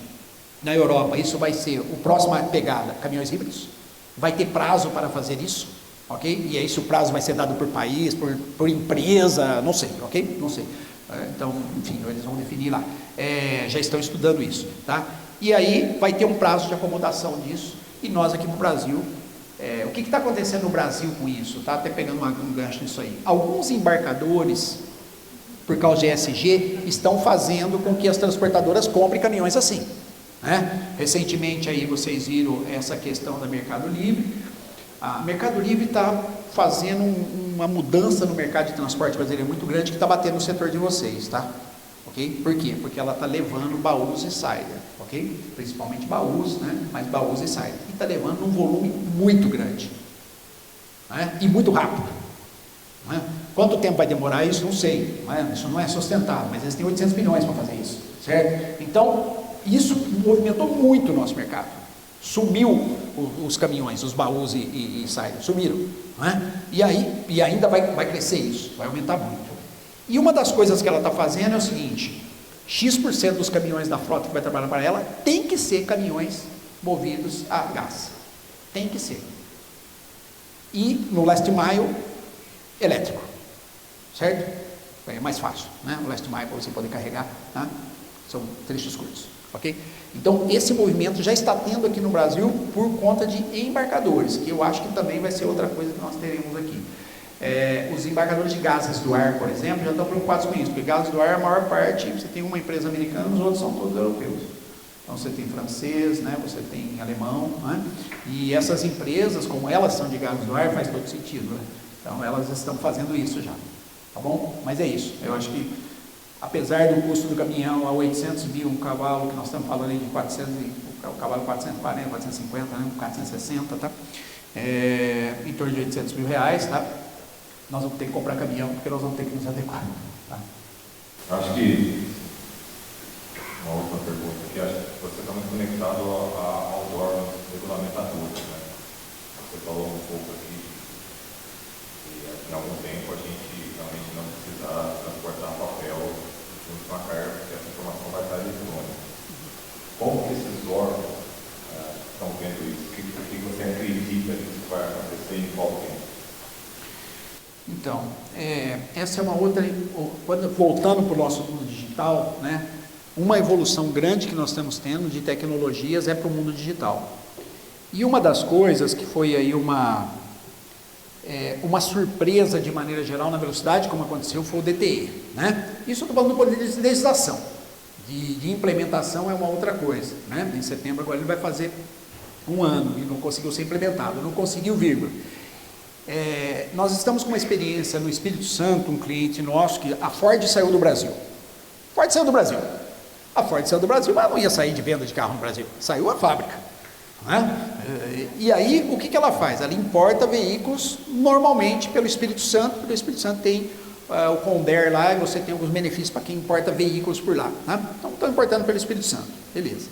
na Europa isso vai ser o próximo pegada, caminhões híbridos, vai ter prazo para fazer isso, ok? E aí se o prazo vai ser dado por país, por empresa, não sei, ok? Não sei. Então, enfim, eles vão definir lá. Já estão estudando isso, tá? E aí vai ter um prazo de acomodação disso, e nós aqui no Brasil, o que está acontecendo no Brasil com isso? Tá até pegando um gancho nisso aí. Alguns embarcadores, por causa de ESG, estão fazendo com que as transportadoras comprem caminhões assim, né? Recentemente aí vocês viram essa questão da Mercado Livre. A Mercado Livre está fazendo uma mudança no mercado de transporte brasileiro muito grande, que está batendo no setor de vocês, tá? Ok? Por quê? Porque ela está levando baús e saída, ok? Principalmente baús, né? Mas baús e saída. E está levando um volume muito grande, né? E muito rápido, né? Quanto tempo vai demorar isso? Não sei, né? Isso não é sustentável, mas eles têm 800 milhões para fazer isso, certo? Então, isso movimentou muito o nosso mercado. Sumiu os caminhões, os baús e saídas, sumiram, né? E ainda vai crescer isso, vai aumentar muito. E uma das coisas que ela está fazendo é o seguinte: X% dos caminhões da frota que vai trabalhar para ela tem que ser caminhões movidos a gás, tem que ser. E no last mile, elétrico, certo? É mais fácil, né? O last mile para você poder carregar, tá? São trechos curtos, ok? Então esse movimento já está tendo aqui no Brasil por conta de embarcadores, que eu acho que também vai ser outra coisa que nós teremos aqui. Os embarcadores de gases do ar, por exemplo, já estão preocupados com isso, porque gases do ar, a maior parte, você tem uma empresa americana, os outros são todos europeus. Então você tem francês, né? Você tem alemão, né? E essas empresas, como elas são de gases do ar, faz todo sentido, né? Então elas estão fazendo isso já, tá bom? Mas é isso, eu acho que apesar do custo do caminhão a 800 mil, um cavalo, que nós estamos falando aí de 400, o cavalo 440, 450, né? 460, tá? Em torno de 800 mil reais, tá? Nós vamos ter que comprar caminhão, porque nós vamos ter que nos adequar, tá? Acho que uma outra pergunta aqui, acho que você está muito conectado aos órgãos regulamentadores, né? Você falou um pouco aqui que em algum tempo a gente realmente não precisar transportar papel junto com a carga, porque essa informação vai estar eletrônica. Como que esses órgãos estão vendo isso? O que você acredita que isso vai acontecer em qual tempo? Então, essa é uma outra, voltando para o nosso mundo digital, né? Uma evolução grande que nós estamos tendo de tecnologias é para o mundo digital. E uma das coisas que foi aí uma surpresa de maneira geral na velocidade, como aconteceu, foi o DTE, né? Isso eu estou falando do poder de legislação, de implementação é uma outra coisa, né? Em setembro agora ele vai fazer 1 ano e não conseguiu ser implementado, não conseguiu, vírgula. Nós estamos com uma experiência no Espírito Santo, um cliente nosso, que a Ford saiu do Brasil. A Ford saiu do Brasil, mas não ia sair de venda de carro no Brasil, saiu a fábrica, né? E aí, o que ela faz? Ela importa veículos normalmente pelo Espírito Santo, porque o Espírito Santo tem o Condair lá, e você tem alguns benefícios para quem importa veículos por lá, né? Então, estão importando pelo Espírito Santo, beleza.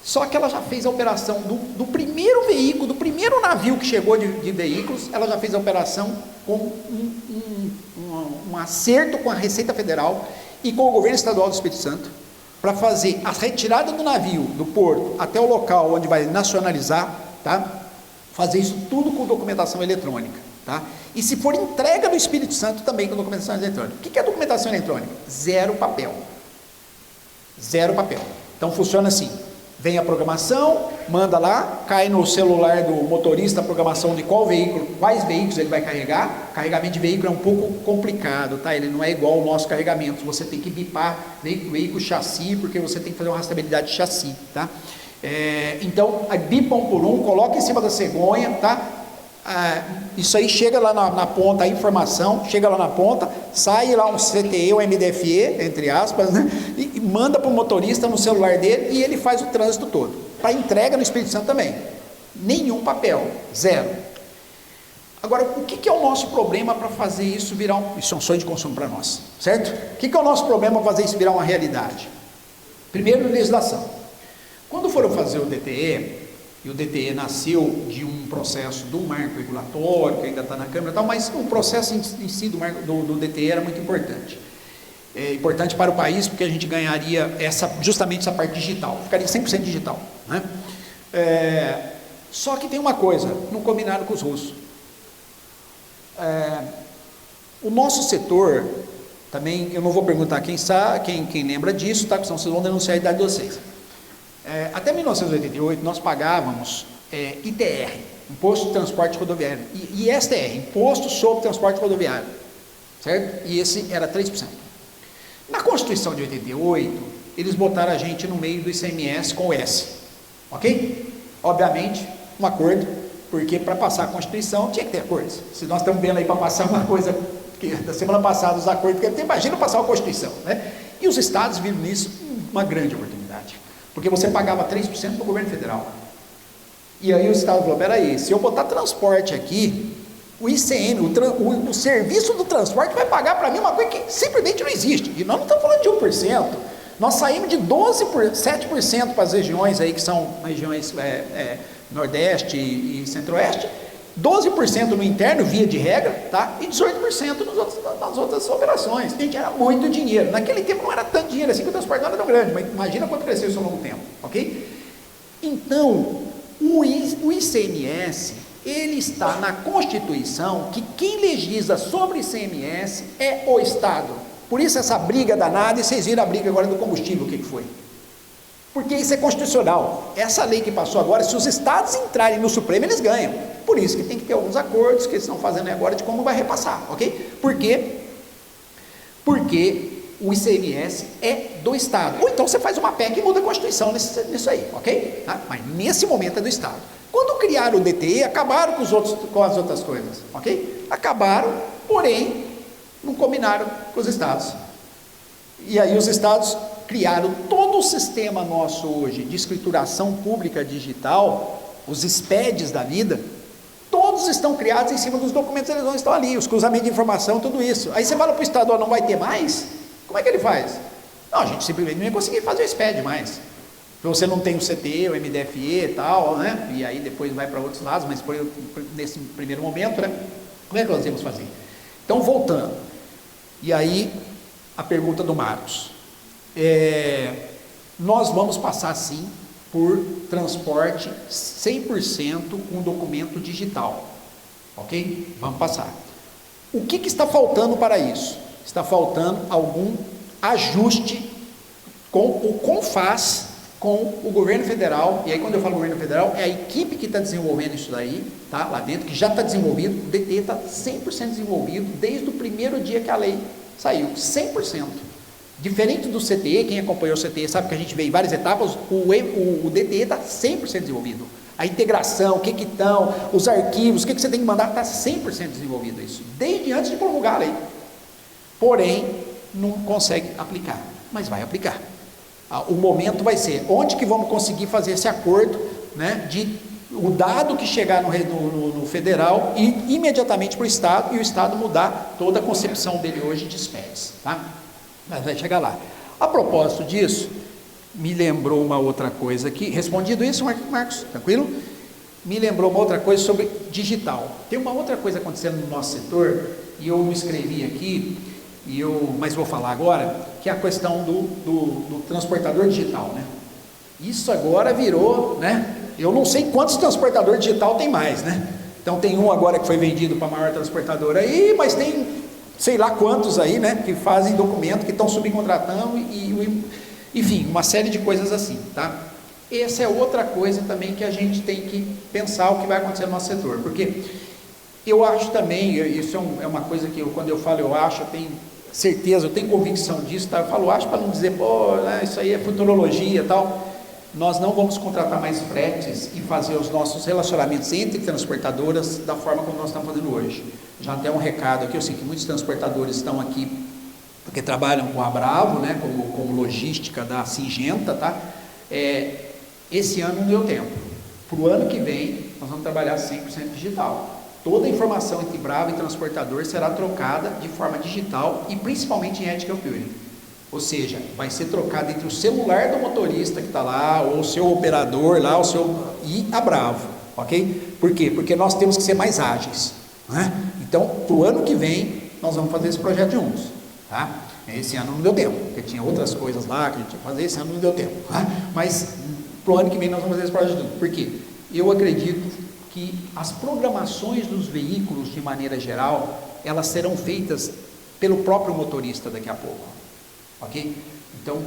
Só que ela já fez a operação do primeiro veículo, do primeiro navio que chegou de veículos, ela já fez a operação com um acerto com a Receita Federal e com o governo estadual do Espírito Santo, para fazer a retirada do navio do porto até o local onde vai nacionalizar, tá? Fazer isso tudo com documentação eletrônica, tá? E se for entrega no Espírito Santo, também com documentação eletrônica. O que é documentação eletrônica? Zero papel. Zero papel. Então funciona assim: vem a programação, manda lá, cai no celular do motorista a programação de qual veículo, quais veículos ele vai carregar. Carregamento de veículo é um pouco complicado, tá? Ele não é igual ao nosso carregamento. Você tem que bipar veículo chassi, porque você tem que fazer uma rastreabilidade de chassi, tá? Então, bipa um por um, coloca em cima da cegonha, tá? Isso aí chega lá na ponta, a informação chega lá na ponta, sai lá um CTE, um MDFE, entre aspas, né? E manda para o motorista no celular dele, e ele faz o trânsito todo. Para entrega no Espírito Santo também, nenhum papel, zero. Agora, o que é o nosso problema para fazer isso virar isso é um sonho de consumo para nós, certo? O que é o nosso problema para fazer isso virar uma realidade? Primeiro, legislação. Quando foram fazer o DTE, e o DTE nasceu de um processo do marco regulatório, que ainda está na Câmara e tal, mas o processo em si do DTE era muito importante. É importante para o país, porque a gente ganharia justamente essa parte digital, ficaria 100% digital, né? Só que tem uma coisa, não combinaram com os russos. O nosso setor, também, eu não vou perguntar quem sabe, quem lembra disso, tá? Senão vocês vão denunciar a idade de vocês. Até 1988 nós pagávamos ITR, Imposto de Transporte Rodoviário, e ISTR, Imposto sobre Transporte Rodoviário, certo? E esse era 3%. Na Constituição de 88, eles botaram a gente no meio do ICMS com o S, ok? Obviamente, um acordo, porque para passar a Constituição tinha que ter acordos. Se nós estamos vendo aí para passar uma coisa, que da semana passada os acordos, que imagina passar a Constituição, né? E os estados viram nisso uma grande oportunidade, porque você pagava 3% para o governo federal. E aí o estado falou: peraí, se eu botar transporte aqui, o ICM, o serviço do transporte vai pagar para mim uma coisa que simplesmente não existe. E nós não estamos falando de 1%, nós saímos de 7% para as regiões aí, que são regiões Nordeste e Centro-Oeste, 12% no interno, via de regra, tá? E 18% nas outras operações. Gente, era muito dinheiro. Naquele tempo não era tanto dinheiro assim, que o transporte não era tão grande, mas imagina quanto cresceu isso ao longo do tempo, ok? Então, o ICMS, ele está na Constituição, que quem legisla sobre ICMS é o Estado. Por isso essa briga danada, e vocês viram a briga agora do combustível, o que foi? Porque isso é constitucional. Essa lei que passou agora, se os estados entrarem no Supremo, eles ganham. Por isso que tem que ter alguns acordos que eles estão fazendo agora de como vai repassar, ok? Por quê? Porque o ICMS é do Estado. Ou então você faz uma PEC e muda a Constituição nisso aí, ok? Tá? Mas nesse momento é do Estado. Quando criaram o DTE, acabaram com as outras coisas, ok? Acabaram, porém, não combinaram com os estados. E aí os estados criaram todo o sistema nosso hoje de escrituração pública digital, os SPEDs da vida, todos estão criados em cima dos documentos eletrônicos que estão ali, os cruzamentos de informação, tudo isso. Aí você fala para o Estado: não vai ter mais? Como é que ele faz? Não, a gente simplesmente não ia conseguir fazer o SPED mais. Você não tem o CTE, o MDFE e tal, né? E aí depois vai para outros lados, mas nesse primeiro momento, né? Como é que nós íamos fazer? Então, voltando. E aí, a pergunta do Marcos. Nós vamos passar, sim, por transporte 100% com documento digital, ok? Vamos passar. O que está faltando para isso? Está faltando algum ajuste com o CONFAS, com o governo federal. E aí, quando eu falo governo federal, é a equipe que está desenvolvendo isso daí, tá? Lá dentro, que já está desenvolvido. O DTE está 100% desenvolvido desde o primeiro dia que a lei saiu, 100%. Diferente do CTE, quem acompanhou o CTE sabe que a gente vê em várias etapas, o DTE está 100% desenvolvido. A integração, o que estão, os arquivos, o que você tem que mandar, está 100% desenvolvido isso, desde antes de promulgar a lei. Porém, não consegue aplicar, mas vai aplicar. O momento vai ser, onde que vamos conseguir fazer esse acordo, né, de o dado que chegar no federal ir imediatamente para o Estado, e o Estado mudar toda a concepção dele hoje de SPEDs, tá? Mas vai chegar lá. A propósito disso, me lembrou uma outra coisa aqui. Respondido isso, Marcos? Tranquilo? Me lembrou uma outra coisa sobre digital. Tem uma outra coisa acontecendo no nosso setor, e eu não escrevi aqui, mas vou falar agora, que é a questão do transportador digital, né? Isso agora virou, né? Eu não sei quantos transportadores digital tem mais, né? Então tem um agora que foi vendido para a maior transportadora aí, mas tem sei lá quantos aí, né, que fazem documento, que estão subcontratando enfim, uma série de coisas assim, tá? Essa é outra coisa também que a gente tem que pensar o que vai acontecer no nosso setor, porque eu acho também, isso é uma coisa que quando eu falo eu acho, eu tenho certeza, eu tenho convicção disso, tá? Eu falo acho para não dizer, pô, né, isso aí é futurologia e tal. Nós não vamos contratar mais fretes e fazer os nossos relacionamentos entre transportadoras da forma como nós estamos fazendo hoje. Já tem um recado aqui, eu sei que muitos transportadores estão aqui porque trabalham com a Bravo, né, como logística da Singenta, tá? Esse ano não deu tempo. Para o ano que vem, nós vamos trabalhar 100% digital. Toda a informação entre Bravo e transportador será trocada de forma digital e principalmente em Ethical Purity. Ou seja, vai ser trocado entre o celular do motorista que está lá, ou o seu operador lá, e a Bravo, ok? Por quê? Porque nós temos que ser mais ágeis, né? Então, para o ano que vem, nós vamos fazer esse projeto juntos, tá? Esse ano não deu tempo, porque tinha outras coisas lá que a gente tinha que fazer, esse ano não deu tempo, tá? Mas, para o ano que vem, nós vamos fazer esse projeto juntos. Por quê? Eu acredito que as programações dos veículos, de maneira geral, elas serão feitas pelo próprio motorista daqui a pouco, ok? Então,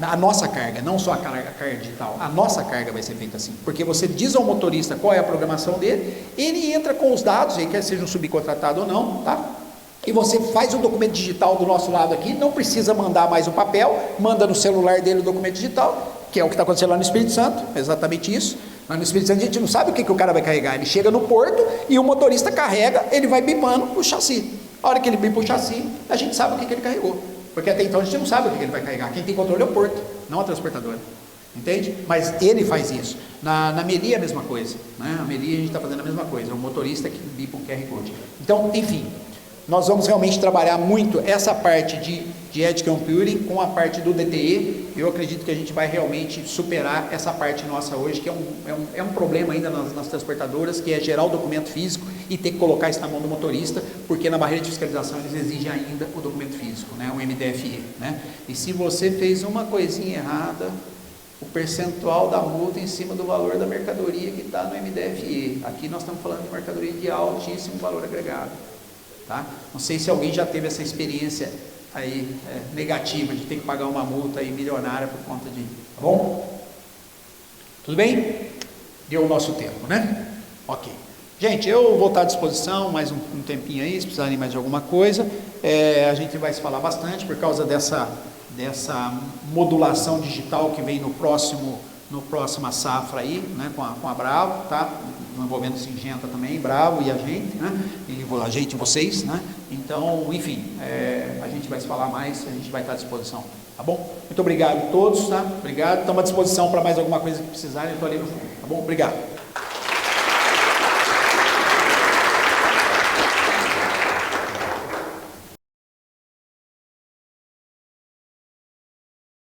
a nossa carga, não só a carga digital, a nossa carga vai ser feita assim, porque você diz ao motorista qual é a programação dele, ele entra com os dados, ele quer seja um subcontratado ou não, tá? E você faz o documento digital do nosso lado aqui, não precisa mandar mais o papel, manda no celular dele o documento digital, que é o que está acontecendo lá no Espírito Santo, exatamente isso. Mas no Espírito Santo a gente não sabe o que o cara vai carregar, ele chega no porto e o motorista carrega, ele vai bipando o chassi. A hora que ele bipa o chassi, a gente sabe o que ele carregou, porque até então a gente não sabe o que ele vai carregar, quem tem controle é o porto, não a transportadora, entende? Mas ele faz isso. Na Meli é a mesma coisa, né? A Meli a gente está fazendo a mesma coisa, é o motorista que bipa o QR Code. Então, enfim, nós vamos realmente trabalhar muito essa parte de Ethical Computing com a parte do DTE. Eu acredito que a gente vai realmente superar essa parte nossa hoje, que é um problema ainda nas transportadoras, que é gerar o documento físico e ter que colocar isso na mão do motorista, porque na barreira de fiscalização eles exigem ainda o documento físico, né, o MDFE, né? E se você fez uma coisinha errada, o percentual da multa em cima do valor da mercadoria que está no MDFE. Aqui nós estamos falando de mercadoria de altíssimo valor agregado. Tá? Não sei se alguém já teve essa experiência aí negativa de ter que pagar uma multa aí milionária por conta de... Tá bom? Tudo bem? Deu o nosso tempo, né? Ok. Gente, eu vou estar à disposição mais um tempinho aí, se precisarem mais de alguma coisa. A gente vai se falar bastante por causa dessa modulação digital que vem no próxima safra aí, né, com a Bravo, tá? Envolvendo Singenta também, Bravo e a gente, né? E a gente, vocês, né? Então, enfim, a gente vai se falar mais, a gente vai estar à disposição, tá bom? Muito obrigado a todos, tá? Obrigado, estamos à disposição para mais alguma coisa que precisarem, eu estou ali no fundo, tá bom? Obrigado.